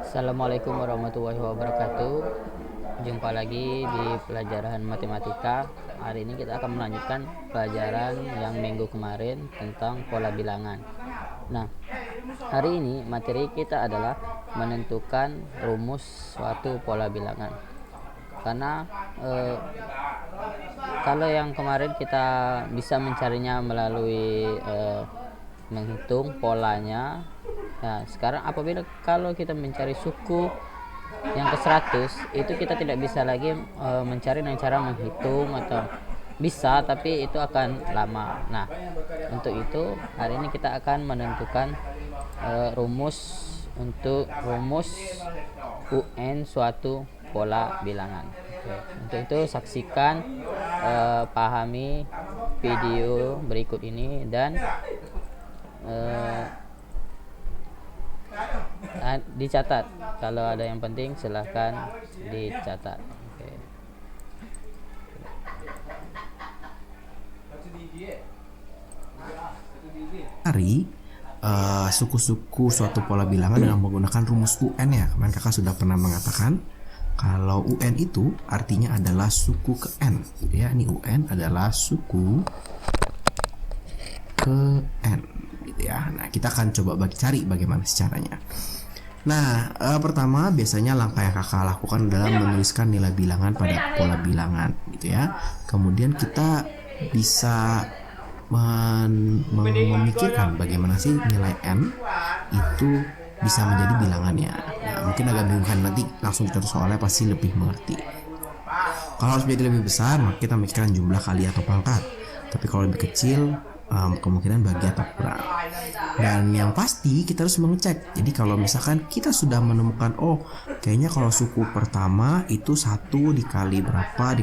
Assalamualaikum warahmatullahi wabarakatuh. Jumpa lagi di pelajaran matematika. Hari ini kita akan melanjutkan pelajaran yang minggu kemarin tentang pola bilangan. Nah, hari ini materi kita adalah menentukan rumus suatu pola bilangan. Karena kalau yang kemarin kita bisa mencarinya melalui menghitung polanya. Nah, sekarang apabila kalau kita mencari suku yang ke 100, itu kita tidak bisa lagi mencari dengan cara menghitung, atau bisa tapi itu akan lama. Nah, untuk itu hari ini kita akan menentukan rumus UN suatu pola bilangan. Oke. Untuk itu saksikan, pahami video berikut ini dan dicatat. Kalau ada yang penting silahkan dicatat. Oke. Cari suku-suku suatu pola bilangan dengan menggunakan rumus UN ya. Kemarin kakak sudah pernah mengatakan kalau UN itu artinya adalah suku ke N gitu ya. Ini UN adalah suku ke N gitu ya. Nah, kita akan coba cari bagaimana caranya. Nah, pertama biasanya langkah yang kakak lakukan adalah menuliskan nilai bilangan pada pola bilangan gitu ya. Kemudian kita bisa memikirkan bagaimana sih nilai N itu bisa menjadi bilangannya. Nah, mungkin agak bingung, nanti langsung dicontoh soalnya pasti lebih mengerti. Kalau harus menjadi lebih besar, maka kita mikirkan jumlah kali atau pangkat. Tapi kalau lebih kecil, kemungkinan bagi atau kurang. Dan yang pasti kita harus mengecek. Jadi kalau misalkan kita sudah menemukan, oh kayaknya kalau suku pertama itu 1 dikali berapa,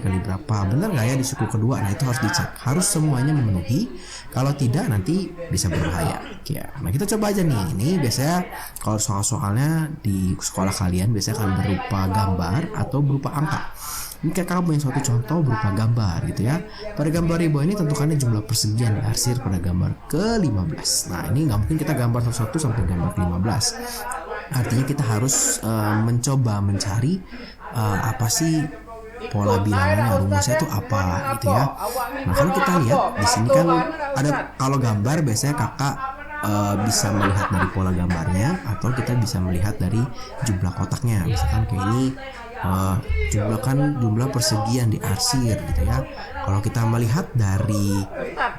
benar nggak ya di suku kedua? Nah, itu harus dicek, harus semuanya memenuhi. Kalau tidak nanti bisa berbahaya ya. Nah, kita coba aja nih. Ini biasanya kalau soal-soalnya di sekolah kalian biasanya akan berupa gambar atau berupa angka. Ini kakak punya suatu contoh berupa gambar gitu ya. Pada gambar di bawah ini tentukannya jumlah persegian diarsir pada gambar ke-15. Nah, ini nggak mungkin kita gambar satu-satu sampai gambar ke-15. Artinya kita harus mencoba mencari apa sih pola bilangannya, rumusnya itu apa gitu ya. Nah, kalau kita lihat di sini kan ada, kalau gambar biasanya kakak bisa melihat dari pola gambarnya, atau kita bisa melihat dari jumlah kotaknya. Misalkan kayak ini jumlah persegi yang diarsir gitu ya. Kalau kita melihat dari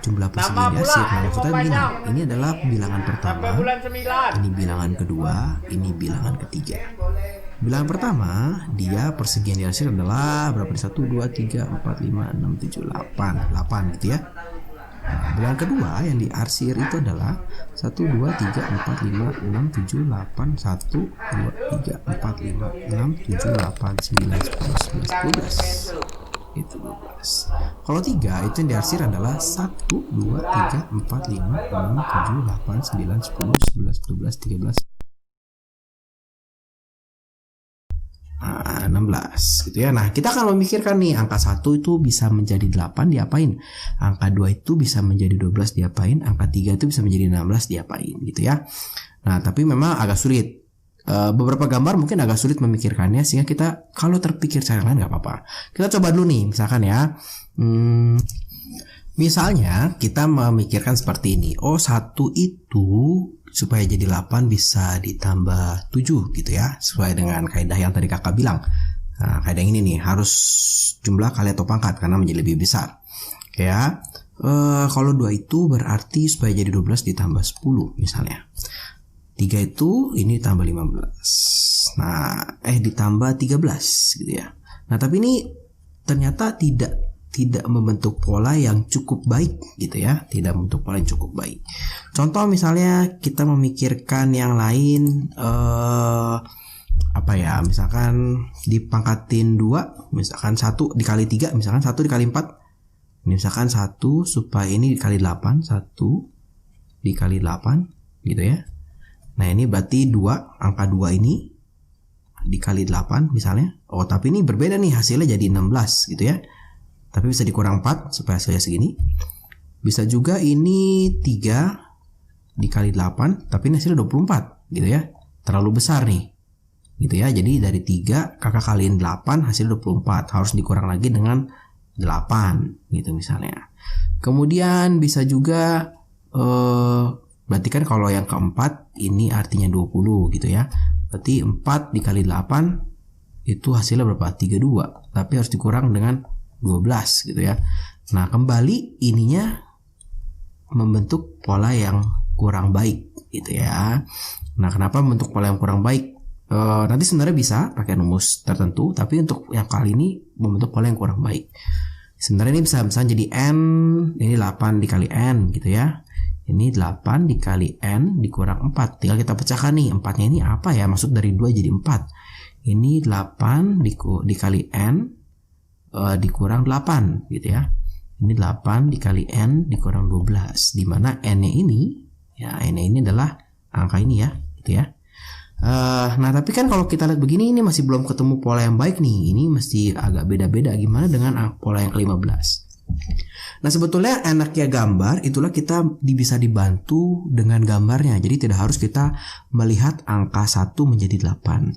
jumlah persegi yang diarsir, nah maksudnya begini, ini adalah bilangan pertama, ini bilangan kedua, ini bilangan ketiga. Bilangan pertama, dia persegi yang diarsir adalah berapa nih? 1, 2, 3, 4, 5, 6, 7, 8 gitu ya. Nah, bilangan kedua yang diarsir itu adalah 1, 2, 3, 4, 5, 6, 7, 8, 1, 2, 3, 4, 5, 6, 7, 8, 9, 10, 11, 12. Itu 12. Kalau 3 itu yang diarsir adalah 1, 2, 3, 4, 5, 6, 7, 8, 9, 10, 11, 12, 13, 16 gitu ya. Nah, kita akan memikirkan nih, angka 1 itu bisa menjadi 8 diapain, angka 2 itu bisa menjadi 12 diapain, angka 3 itu bisa menjadi 16 diapain gitu ya. Nah, tapi memang agak sulit. Beberapa gambar mungkin agak sulit memikirkannya, sehingga kita kalau terpikir cara lain nggak apa-apa. Kita coba dulu nih, misalkan ya. Misalnya kita memikirkan seperti ini. Oh, 1 itu supaya jadi 8 bisa ditambah 7 gitu ya, sesuai dengan kaidah yang tadi kakak bilang. Nah, kaidah ini nih harus jumlah kali atau pangkat karena menjadi lebih besar. Ya, kalau 2 itu berarti supaya jadi 12 ditambah 10 misalnya. 3 itu ini tambah 15. Nah, ditambah 13 gitu ya. Nah, tapi ini ternyata tidak membentuk pola yang cukup baik gitu ya, tidak membentuk pola yang cukup baik. Contoh misalnya kita memikirkan yang lain, apa ya, misalkan dipangkatin 2, misalkan 1 dikali 3, misalkan 1 dikali 4. Ini misalkan 1 supaya ini dikali 8, 1 dikali 8 gitu ya. Nah, ini berarti 2, angka 2 ini dikali 8 misalnya. Oh, tapi ini berbeda nih, hasilnya jadi 16 gitu ya. Tapi bisa dikurang 4 supaya hasilnya segini. Bisa juga ini 3 dikali 8, tapi ini hasilnya 24 gitu ya. Terlalu besar nih. gitu ya. Jadi dari 3 kakak kaliin 8 hasil 24, harus dikurang lagi dengan 8 gitu misalnya. Kemudian bisa juga berarti kan kalau yang keempat ini artinya 20 gitu ya. Berarti 4 dikali 8 itu hasilnya berapa? 32, tapi harus dikurang dengan 12 gitu ya. Nah, kembali ininya membentuk pola yang kurang baik gitu ya. Nah, kenapa membentuk pola yang kurang baik? Nanti sebenarnya bisa pakai rumus tertentu, tapi untuk yang kali ini membentuk pola yang kurang baik. Sebenarnya ini bisa misalnya jadi n, ini 8 dikali n gitu ya. Ini 8 dikali n dikurang 4. Tinggal kita pecahkan nih, 4-nya ini apa ya? Masuk dari 2 jadi 4. Ini 8 dikali n dikurang 8 gitu ya. Ini 8 dikali n dikurang 12, di mana n-nya ini ya, n-nya ini adalah angka ini ya, gitu ya. Nah, tapi kan kalau kita lihat begini, ini masih belum ketemu pola yang baik nih. Ini mesti agak beda-beda. Gimana dengan pola yang ke-15? Nah, sebetulnya enaknya gambar itulah kita bisa dibantu dengan gambarnya. Jadi tidak harus kita melihat angka 1 menjadi 8.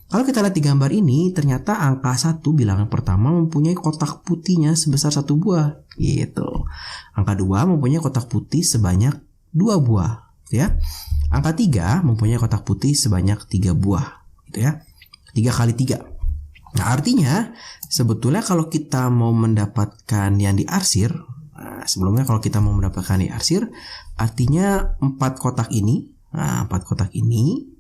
Kalau kita lihat di gambar ini, ternyata angka 1 bilangan pertama mempunyai kotak putihnya sebesar 1 buah gitu. Angka 2 mempunyai kotak putih sebanyak 2 buah gitu ya. Angka 3 mempunyai kotak putih sebanyak 3 buah gitu ya. 3 kali 3. Nah, artinya sebetulnya kalau kita mau mendapatkan yang diarsir, sebelumnya kalau kita mau mendapatkan yang diarsir, artinya 4 kotak ini, 4 kotak ini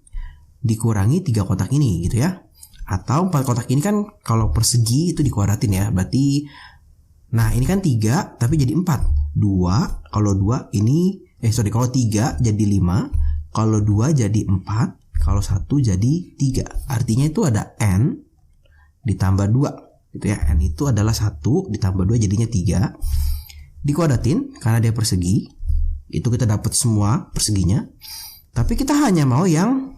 dikurangi 3 kotak ini gitu ya. Atau 4 kotak ini kan kalau persegi itu dikuadratin ya. Berarti nah ini kan 3 tapi jadi 4. 2 kalau 2 ini kalau 3 jadi 5. Kalau 2 jadi 4, kalau 1 jadi 3. Artinya itu ada n ditambah 2 gitu ya. N itu adalah 1 ditambah 2 jadinya 3. Dikuadratin karena dia persegi. Itu kita dapat semua perseginya. Tapi kita hanya mau yang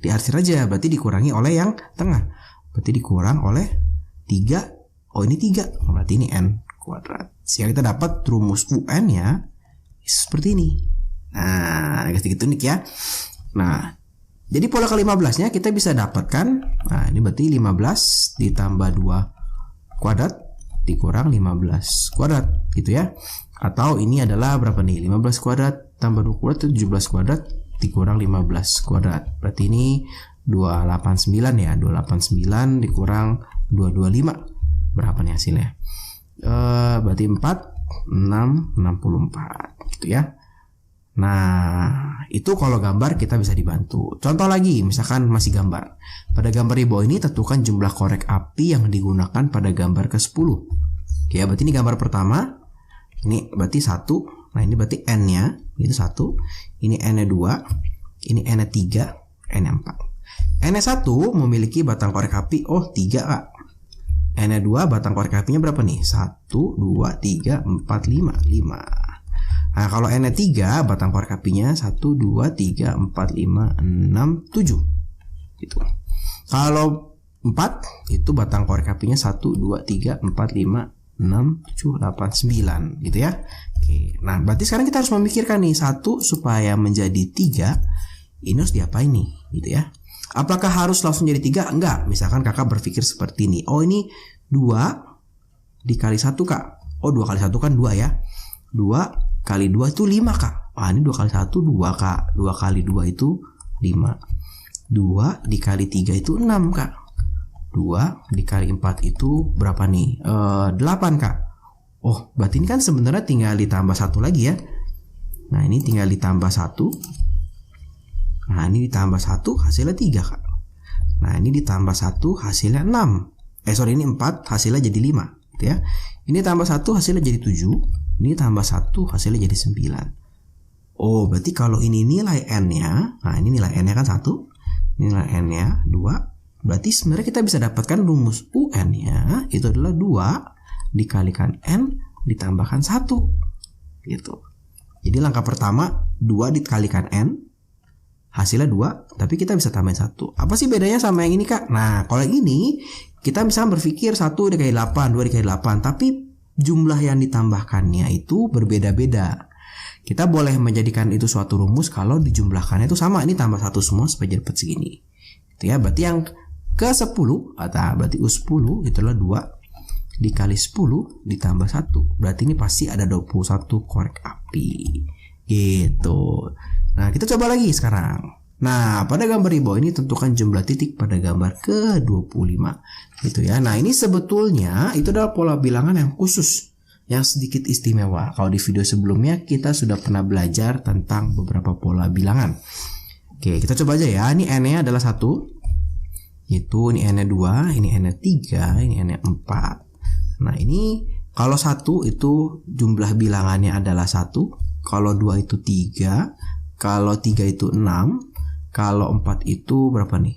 diarsir aja. Berarti dikurangi oleh yang tengah. Berarti dikurang oleh 3. Oh, ini 3. Berarti ini n kuadrat. Sehingga kita dapat rumus UN ya seperti ini. Nah, gitu-gitu nih ya. Nah, jadi pola ke-15-nya kita bisa dapatkan. Nah, ini berarti 15 ditambah 2 kuadrat dikurang 15 kuadrat gitu ya. Atau ini adalah berapa nih? 15 kuadrat tambah 2 kuadrat itu 17 kuadrat dikurang 15 kuadrat. Berarti ini 289 ya. 289 dikurang 225. Berapa nih hasilnya? Berarti 4 6 64 gitu ya. Nah, itu kalau gambar kita bisa dibantu. Contoh lagi, misalkan masih gambar. Pada gambar di bawah ini tentukan jumlah korek api yang digunakan pada gambar ke-10. Oke, berarti ini gambar pertama. Ini berarti 1. Nah, ini berarti n-nya itu 1. Ini n-nya 2. Ini n-nya 3, n-nya 4. N-nya 1 memiliki batang korek api 3, Kak. N-nya 2 batang korek apinya berapa nih? 1 2 3 4 5. Nah, kalau N-nya 3 batang korek apinya 1 2 3 4 5 6 7 gitu. Kalau 4 itu batang korek apinya 1 2 3 4 5 6 7 8 9 gitu ya. Oke. Nah, berarti sekarang kita harus memikirkan nih, 1 supaya menjadi 3 ini harus diapain nih gitu ya. Apakah harus langsung jadi 3? Enggak. Misalkan kakak berpikir seperti ini. Oh, ini 2 dikali 1, Kak. Oh, 2 kali 1 kan 2 ya. 2 kali 2 itu 5, Kak. Wah, ini 2 kali 1 2, Kak. 2 kali 2 itu 5. 2 dikali 3 itu 6, Kak. 2 dikali 4 itu berapa nih? 8, Kak. Oh, berarti ini kan sebenarnya tinggal ditambah 1 lagi ya. Nah, ini tinggal ditambah 1. Nah, ini ditambah 1 hasilnya 3, Kak. Nah, ini ditambah 1 hasilnya 6. Ini 4 hasilnya jadi 5 gitu ya. Ini tambah 1 hasilnya jadi 7. Ini tambah 1 hasilnya jadi 9. Oh, berarti kalau ini nilai n-nya, nah ini nilai n-nya kan 1, nilai n-nya 2. Berarti sebenarnya kita bisa dapatkan rumus UN-nya itu adalah 2 dikalikan n ditambahkan 1 gitu. Jadi langkah pertama 2 dikalikan n hasilnya 2, tapi kita bisa tambahin 1. Apa sih bedanya sama yang ini, Kak? Nah, kalau yang ini kita bisa berpikir 1 dikali 8, 2 dikali 8, tapi jumlah yang ditambahkannya itu berbeda-beda. Kita boleh menjadikan itu suatu rumus kalau dijumlahkannya itu sama. Ini tambah 1 semua supaya dapat segini. Gitu ya. Berarti yang ke 10 atau berarti U10 itulah 2 dikali 10 ditambah 1. Berarti ini pasti ada 21 korek api. Gitu. Nah, kita coba lagi sekarang. Nah, pada gambar di bawah ini tentukan jumlah titik pada gambar ke-25 gitu ya. Nah, ini sebetulnya itu adalah pola bilangan yang khusus, yang sedikit istimewa. Kalau di video sebelumnya kita sudah pernah belajar tentang beberapa pola bilangan. Oke, kita coba aja ya. Ini n-nya adalah 1. Itu ini n-nya 2, ini n-nya 3, ini n-nya 4. Nah, ini kalau 1 itu jumlah bilangannya adalah 1, kalau 2 itu 3, kalau 3 itu 6, kalau 4 itu berapa nih?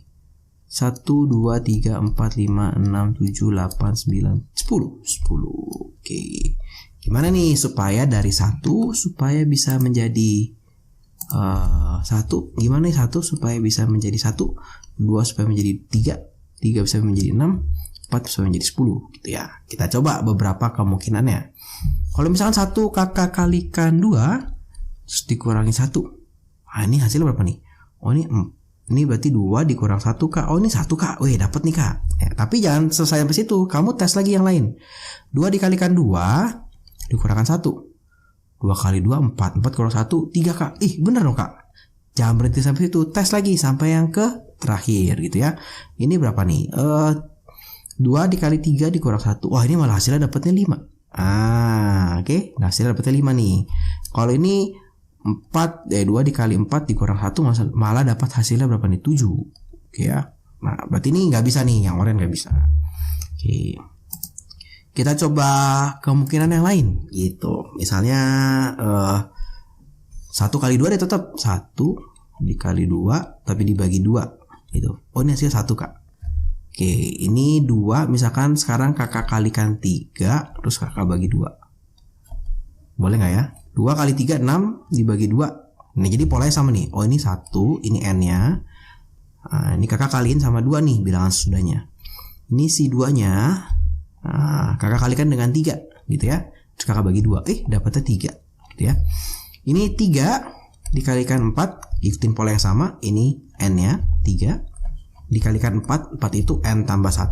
1, 2, 3, 4, 5, 6, 7, 8, 9, 10. Oke. Gimana nih supaya dari 1 supaya bisa menjadi 1? Gimana nih 1 supaya bisa menjadi 1? 2 supaya menjadi 3, 3 bisa menjadi 6, 4 bisa menjadi 10 gitu ya. Kita coba beberapa kemungkinannya. Kalau misalkan 1 kakak kalikan 2 terus dikurangi 1. Nah, ini hasilnya berapa nih? Oh, ini berarti 2 dikurang 1 Kak. Oh, ini 1 Kak. Wih, dapat nih Kak. Ya, tapi jangan selesai sampai situ. Kamu tes lagi yang lain. 2 dikalikan 2 dikurangkan 1. 2 kali 2 4. 4 kurang 1 3 Kak. Ih, bener dong Kak. Jangan berhenti sampai situ. Tes lagi sampai yang ke terakhir gitu ya. Ini berapa nih? 2 dikali 3 dikurang 1. Wah, ini malah hasilnya dapatnya 5. Oke. Nah, hasilnya dapatnya 5 nih. Kalau ini 2 dikali 4 dikurang 1 malah dapat hasilnya berapa nih? 7. Oke ya. Nah, berarti ini nggak bisa nih, yang oranye nggak bisa. Oke. Kita coba kemungkinan yang lain gitu. Misalnya 1 kali 2 deh tetap 1 dikali 2 tapi dibagi 2 gitu. Oh, ini hasilnya 1 Kak. Oke, ini 2 misalkan sekarang kakak kalikan 3 terus kakak bagi 2. Boleh nggak ya? 2 kali 3 6 dibagi 2. Nah, jadi polanya sama nih. Oh, ini 1, ini n-nya. Nah, ini kakak kaliin sama 2 nih bilangan sesudahnya. Ini si 2-nya kakak kalikan dengan 3 gitu ya. Terus kakak bagi 2. Dapatnya 3 gitu ya. Ini 3 dikalikan 4, ikutin pola yang sama. Ini n-nya 3 dikalikan 4 itu n tambah 1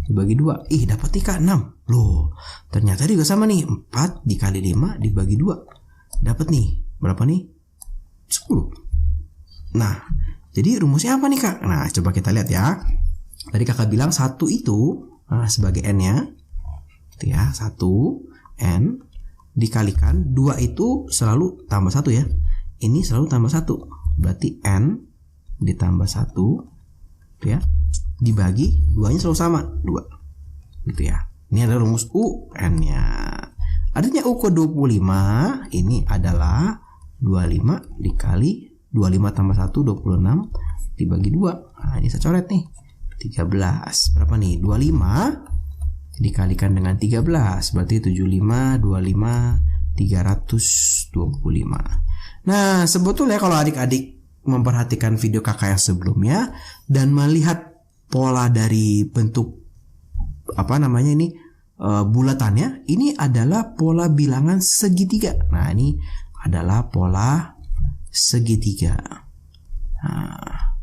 dibagi 2. Dapat 6. Loh, ternyata juga sama nih. 4 dikali 5 dibagi 2. Dapat nih, berapa nih? 10. Nah, jadi rumusnya apa nih Kak? Nah, coba kita lihat ya. Tadi kakak bilang 1 itu sebagai n-nya gitu ya. 1 n dikalikan 2 itu selalu tambah 1 ya. Ini selalu tambah 1. Berarti n ditambah 1 gitu ya. Dibagi 2-nya selalu sama 2 gitu ya. Ini adalah rumus UN-nya. Artinya U ke 25 ini adalah 25 dikali 25 tambah 1 26 dibagi 2. Nah, ini saya coret nih. 13. Berapa nih? 25 dikalikan dengan 13 berarti 75 25 325. Nah, sebetulnya kalau adik-adik memperhatikan video kakak yang sebelumnya dan melihat pola dari bentuk bulatannya, ini adalah pola bilangan segitiga. Nah, ini adalah pola segitiga. Nah,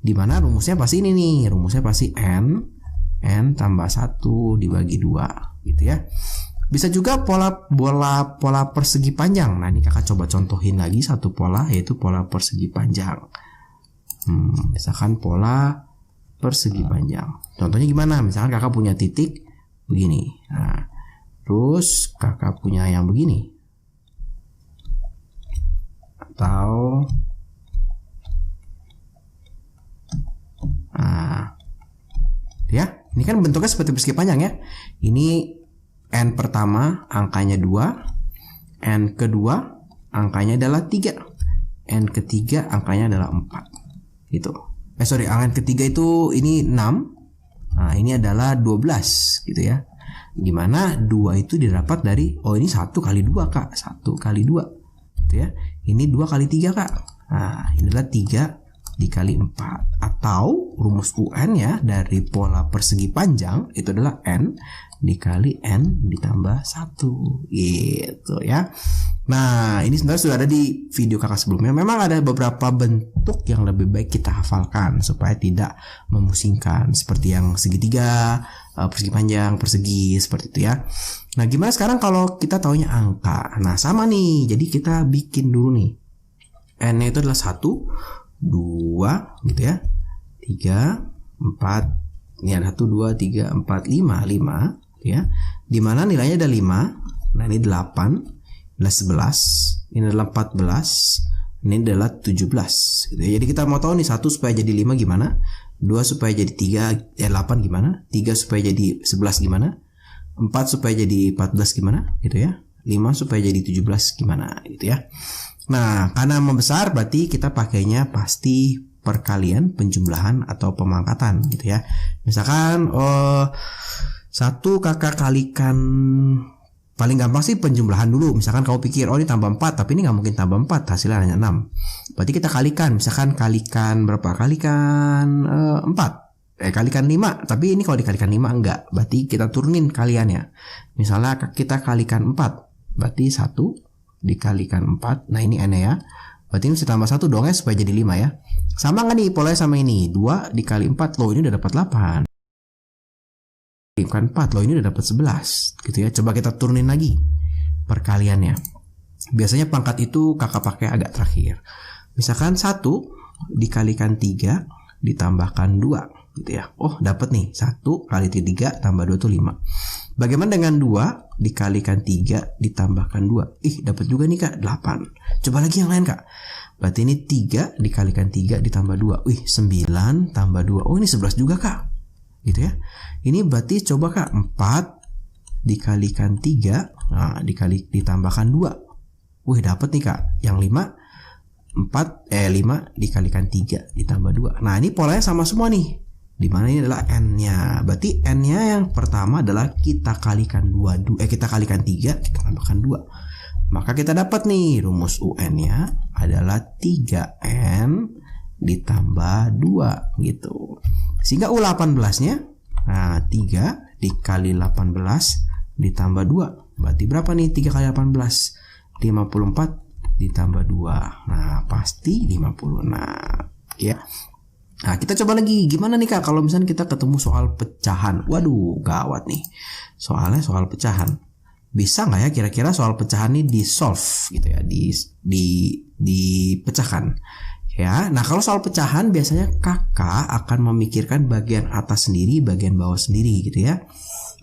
dimana rumusnya pasti ini nih, rumusnya pasti n tambah 1 dibagi 2 gitu ya. Bisa juga pola persegi panjang. Nah, ini kakak coba contohin lagi satu pola, yaitu pola persegi panjang. Misalkan pola persegi panjang. Contohnya gimana? Misalkan kakak punya titik begini. Nah, terus kakak punya yang begini. Atau ya, ini kan bentuknya seperti persegi panjang ya. Ini n pertama angkanya 2, n kedua angkanya adalah 3, n ketiga angkanya adalah 4 gitu. Angka ketiga itu ini 6. Nah, ini adalah 12 gitu ya. Dimana 2 itu didapat dari, ini 1 kali 2 Kak, 1 kali 2 gitu ya. Ini 2 kali 3 Kak. Nah, ini adalah 3 dikali 4. Atau rumus UN ya dari pola persegi panjang itu adalah n dikali N ditambah 1 gitu ya. Nah ini sebenarnya sudah ada di video kakak sebelumnya. Memang ada beberapa bentuk yang lebih baik kita hafalkan supaya tidak memusingkan, seperti yang segitiga, persegi panjang, persegi, seperti itu ya. Nah gimana sekarang kalau kita taunya angka? Nah sama nih, jadi kita bikin dulu nih. N-nya itu adalah 1, 2 gitu ya, 3, 4. Ini ada 1, 2, 3, 4, 5 ya. Dimana nilainya ada 5. Nah ini 8, adalah 11, ini adalah 14, ini adalah 17 gitu ya. Jadi kita mau tahu nih 1 supaya jadi 5 gimana, 2 supaya jadi 8 gimana, 3 supaya jadi 11 gimana, 4 supaya jadi 14 gimana gitu ya, 5 supaya jadi 17 gimana gitu ya. Nah karena membesar berarti kita pakainya pasti perkalian, penjumlahan atau pemangkatan gitu ya. Misalkan 1 kakak kalikan, paling gampang sih penjumlahan dulu. Misalkan kamu pikir ini tambah 4, tapi ini nggak mungkin tambah 4, hasilnya hanya 6. Berarti kita kalikan, misalkan kalikan berapa? Kalikan 4, kalikan 5. Tapi ini kalau dikalikan 5 enggak, berarti kita turunin kaliannya. Misalnya kita kalikan 4, berarti 1 dikalikan 4. Nah ini N ya, berarti ini mesti tambah 1 dong ya supaya jadi 5 ya. Sama nggak nih polanya sama ini? 2 dikali 4, loh ini udah dapat 8. Bukan 4, loh ini udah dapat 11 gitu ya. Coba kita turunin lagi perkaliannya. Biasanya pangkat itu kakak pakai agak terakhir. Misalkan 1 dikalikan 3 ditambahkan 2 gitu ya. Oh dapat nih, 1 kali 3 tambah 2 itu 5. Bagaimana dengan 2 dikalikan 3 ditambahkan 2? Ih dapat juga nih kak, 8. Coba lagi yang lain kak. Berarti ini 3 dikalikan 3 ditambah 2. Wih 9 tambah 2. Oh ini 11 juga kak gitu ya. Ini berarti coba kak, 4 dikalikan 3, nah ditambahkan 2. Wih dapat nih kak, yang 5 dikalikan 3 ditambah 2. Nah ini polanya sama semua nih. Dimana ini adalah N-nya. Berarti N-nya yang pertama adalah kita kalikan 3, kita tambahkan 2. Maka kita dapat nih rumus UN-nya adalah 3N ditambah 2 gitu. Sehingga U18-nya, nah 3 dikali 18 ditambah 2. Berarti berapa nih 3 kali 18? 54 ditambah 2. Nah pasti 56 ya. Nah kita coba lagi, gimana nih kak kalau misalnya kita ketemu soal pecahan. Waduh gawat nih, soalnya soal pecahan. Bisa nggak ya kira-kira soal pecahan ini di solve gitu ya, dipecahkan ya. Nah kalau soal pecahan biasanya kakak akan memikirkan bagian atas sendiri, bagian bawah sendiri gitu ya.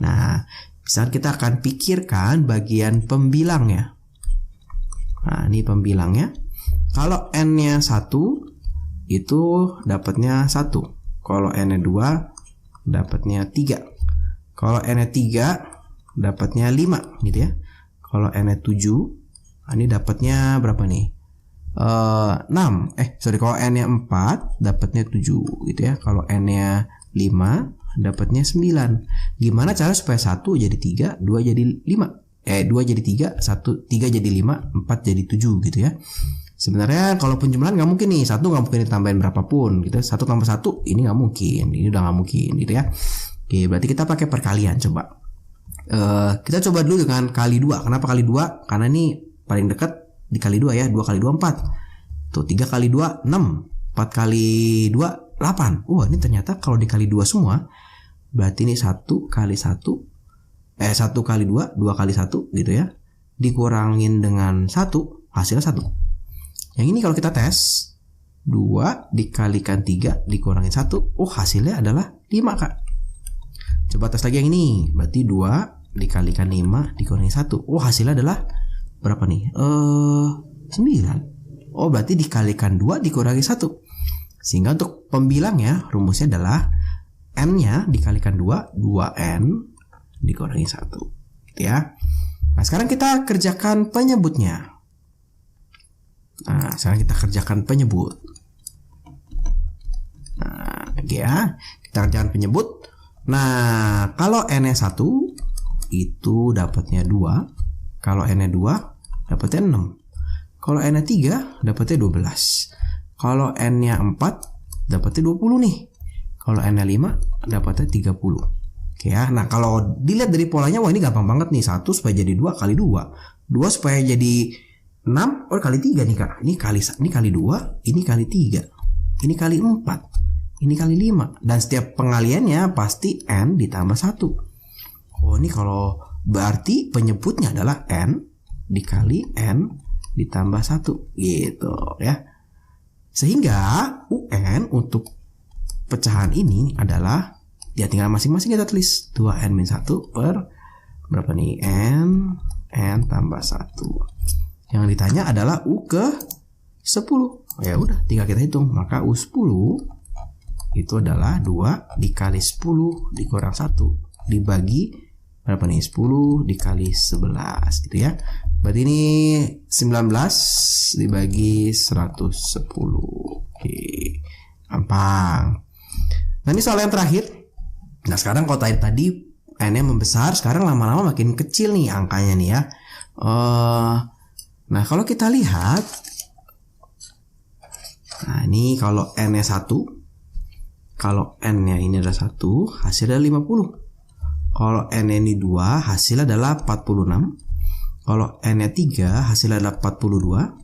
Nah misalnya kita akan pikirkan bagian pembilangnya. Nah ini pembilangnya. Kalau N-nya 1 itu dapatnya 1. Kalau N-nya 2 dapatnya 3. Kalau N-nya 3 dapatnya 5 gitu ya. Kalau N-nya 7, ini dapatnya berapa nih? 6. Kalau N-nya 4 dapatnya 7 gitu ya. Kalau N-nya 5 dapatnya 9. Gimana cara supaya 1 jadi 3, 2 jadi 5? 2 jadi 3, 3 jadi 5, 4 jadi 7 gitu ya. Sebenarnya kalau penjumlahan nggak mungkin nih, 1 nggak mungkin ditambahin berapapun gitu. 1 tambah 1 ini nggak mungkin, ini udah nggak mungkin gitu ya. Oke berarti kita pakai perkalian coba. Kita coba dulu dengan kali 2. Kenapa kali 2? Karena ini paling dekat dikali 2 ya. 2 kali 2 4. Tuh 3 kali 2 6. 4 kali 2 8. Wah ini ternyata kalau dikali 2 semua berarti ini 1 kali 1 1 kali 2 2 kali 1 gitu ya. Dikurangin dengan 1 hasilnya 1. Yang ini kalau kita tes 2 dikalikan 3 dikurangin 1, oh hasilnya adalah 5 kak. Coba tes lagi yang ini, berarti 2 dikalikan 5 dikurangin 1, oh hasilnya adalah berapa nih? 9. Oh berarti dikalikan 2 dikurangi 1. Sehingga untuk pembilangnya rumusnya adalah N-nya dikalikan 2, 2N dikurangi 1 gitu ya. Nah sekarang kita kerjakan penyebutnya. Nah, sekarang kita kerjakan penyebut. Nah, ya, kita kerjakan penyebut. Nah, kalau N-nya 1 itu dapatnya 2. Kalau N-nya 2 dapatnya 6. Kalau N-nya 3 dapatnya 12. Kalau N-nya 4 dapatnya 20 nih. Kalau N-nya 5 dapatnya 30. Oke Oke ya. Nah, kalau dilihat dari polanya, wah ini gampang banget nih. 1 supaya jadi 2 kali 2. 2 supaya jadi 6, kali 3 nih Kak. Ini kali 2, ini kali 3. Ini kali 4. Ini kali 5. Dan setiap pengaliannya pasti N ditambah 1. Oh, ini kalau berarti penyebutnya adalah N dikali N ditambah 1 gitu ya. Sehingga UN untuk pecahan ini adalah, ya tinggal masing-masing kita tulis 2N-1 per berapa nih, N tambah 1. Yang ditanya adalah U ke 10. Ya udah, tinggal kita hitung. Maka U10 itu adalah 2 dikali 10 dikurang 1 dibagi berapa nih, 10 dikali 11 gitu ya. Berarti ini 19 dibagi 110. Oke, gampang. Nah, ini soal yang terakhir. Nah, sekarang kalau tadi N-nya membesar, sekarang lama-lama makin kecil nih angkanya nih ya. Nah, kalau kita lihat, nah ini kalau N-nya 1, kalau N-nya ini adalah 1, hasilnya 50. Kalau N-nya ini 2, hasilnya adalah 46. Kalau N-nya 3, hasilnya adalah 42.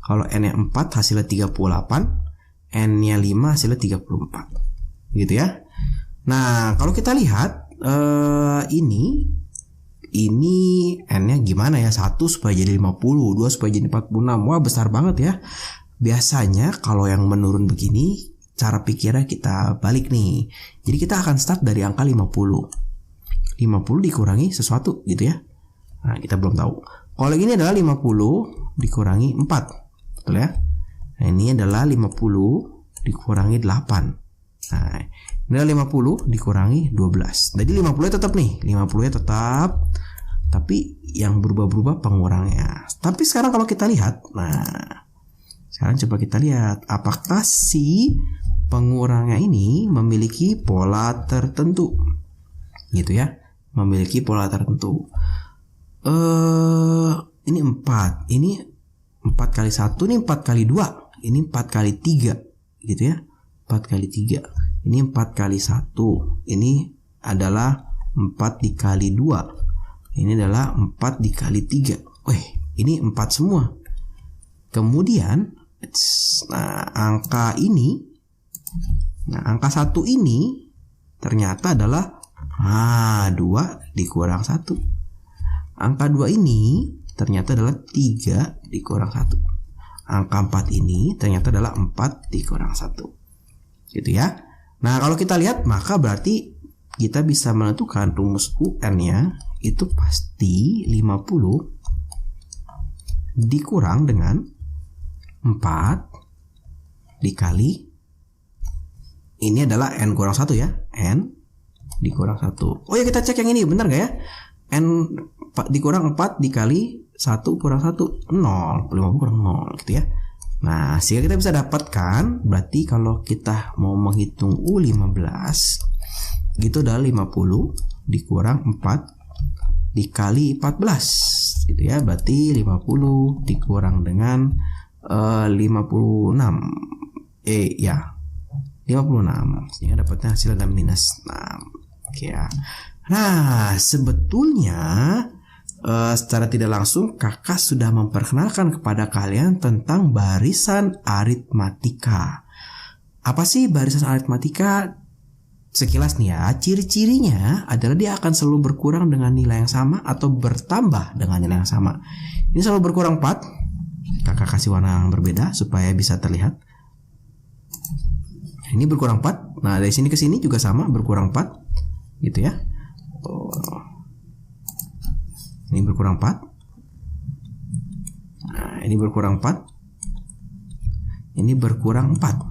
Kalau N-nya 4, hasilnya 38. N-nya 5, hasilnya 34. Gitu ya. Nah, kalau kita lihat ini N-nya gimana ya? 1 supaya jadi 50, 2 supaya jadi 46. Wah, besar banget ya. Biasanya kalau yang menurun begini, cara pikirnya kita balik nih. Jadi kita akan start dari angka 50. 50 dikurangi sesuatu gitu ya. Nah, kita belum tahu. Kalau ini adalah 50 dikurangi 4. Betul ya? Nah, ini adalah 50 dikurangi 8. Nah, ini adalah 50 dikurangi 12. Jadi 50-nya tetap nih. 50-nya tetap. Tapi yang berubah-berubah pengurangnya. Tapi sekarang kalau kita lihat, nah, sekarang coba kita lihat apakah si pengurangnya ini memiliki pola tertentu. Gitu ya. Memiliki pola tertentu. Ini 4. Ini 4 kali 1, ini 4 kali 2. Ini 4 kali 3 gitu ya. 4 kali 3. Ini 4 kali 1. Ini adalah 4 dikali 2. Ini adalah 4 dikali 3. Wih, ini 4 semua. Kemudian, nah angka ini, nah angka 1 ini ternyata adalah 2 dikurang 1. Angka 2 ini ternyata adalah 3 dikurang 1. Angka 4 ini ternyata adalah 4 dikurang 1. Gitu ya. Nah, kalau kita lihat, maka berarti kita bisa menentukan rumus UN-nya itu pasti 50 dikurang dengan 4 dikali, ini adalah N kurang 1 ya. N dikurang 1. Oh ya, kita cek yang ini benar gak ya? N dikurang 4 dikali 1 kurang 1, 0. 50 kurang 0 gitu ya. Nah, sehingga kita bisa dapatkan, berarti kalau kita mau menghitung U15 gitu adalah 50 dikurang 4 dikali 14 gitu ya. Berarti 50 dikurang dengan 56. Ya 56. Sehingga dapatnya hasil ada minus 6. Oke ya. Nah, sebetulnya secara tidak langsung kakak sudah memperkenalkan kepada kalian tentang barisan aritmatika. Apa sih barisan aritmatika? Sekilas nih ya, ciri-cirinya adalah dia akan selalu berkurang dengan nilai yang sama atau bertambah dengan nilai yang sama. Ini selalu berkurang 4. Kakak kasih warna yang berbeda supaya bisa terlihat. Ini berkurang 4. Nah, dari sini ke sini juga sama, berkurang 4. Gitu ya. Ini berkurang 4. Nah, ini berkurang 4. Ini berkurang 4.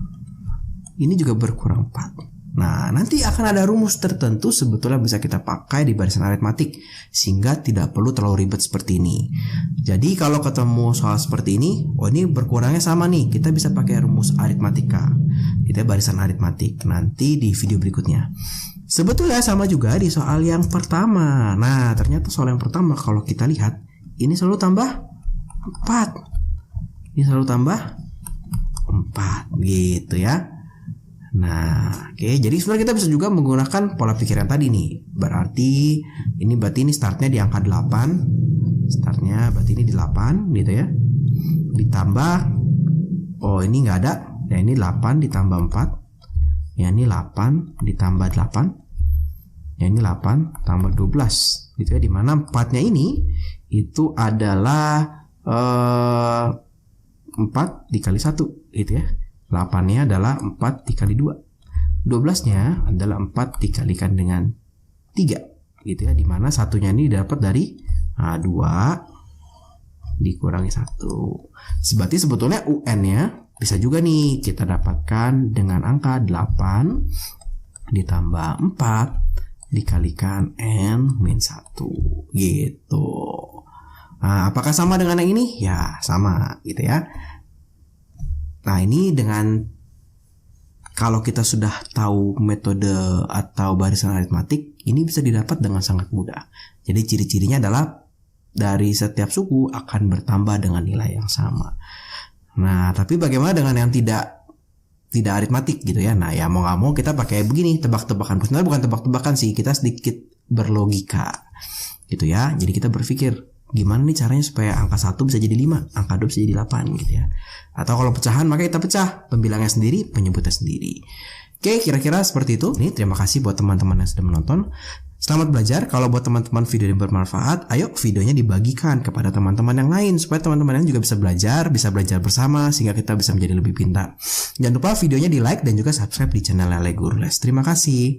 Ini juga berkurang 4. Nah, nanti akan ada rumus tertentu sebetulnya bisa kita pakai di barisan aritmatik sehingga tidak perlu terlalu ribet seperti ini. Jadi kalau ketemu soal seperti ini, oh ini berkurangnya sama nih, kita bisa pakai rumus aritmatika. Kita barisan aritmatik nanti di video berikutnya. Sebetulnya sama juga di soal yang pertama. Nah, ternyata soal yang pertama kalau kita lihat ini selalu tambah 4. Ini selalu tambah 4 gitu ya. Nah, oke. Jadi sebenarnya kita bisa juga menggunakan pola pikir yang tadi nih. Berarti ini startnya di angka 8. Startnya berarti ini di 8 gitu ya. Ditambah, oh ini nggak ada. Ya ini 8 ditambah 4. Ya ini 8 ditambah 8. Ya ini 8 tambah 12 gitu ya. Dimana 4-nya ini itu adalah 4 dikali 1 gitu ya. 8-nya adalah 4 dikali 2. 12-nya adalah 4 dikalikan dengan 3 gitu ya. Dimana satunya ini dapat dari 2 dikurangi 1. Berarti sebetulnya UN-nya bisa juga nih kita dapatkan dengan angka 8 ditambah 4 dikalikan N-1 gitu. Nah, apakah sama dengan yang ini? Ya, sama gitu ya. Nah, ini dengan kalau kita sudah tahu metode atau barisan aritmatik, ini bisa didapat dengan sangat mudah. Jadi ciri-cirinya adalah dari setiap suku akan bertambah dengan nilai yang sama. Nah, tapi bagaimana dengan yang tidak aritmatik gitu ya? Nah, ya mau nggak mau kita pakai begini, tebak-tebakan. Sebenarnya bukan tebak-tebakan sih, kita sedikit berlogika gitu ya. Jadi kita berpikir gimana nih caranya supaya angka 1 bisa jadi 5, angka 2 bisa jadi 8 gitu ya. Atau kalau pecahan maka kita pecah, pembilangnya sendiri, penyebutnya sendiri. Oke, kira-kira seperti itu. Nih, terima kasih buat teman-teman yang sudah menonton. Selamat belajar. Kalau buat teman-teman video ini bermanfaat, ayo videonya dibagikan kepada teman-teman yang lain supaya teman-teman yang juga bisa belajar bersama sehingga kita bisa menjadi lebih pintar. Jangan lupa videonya di like dan juga subscribe di channel Lele Guru Les. Terima kasih.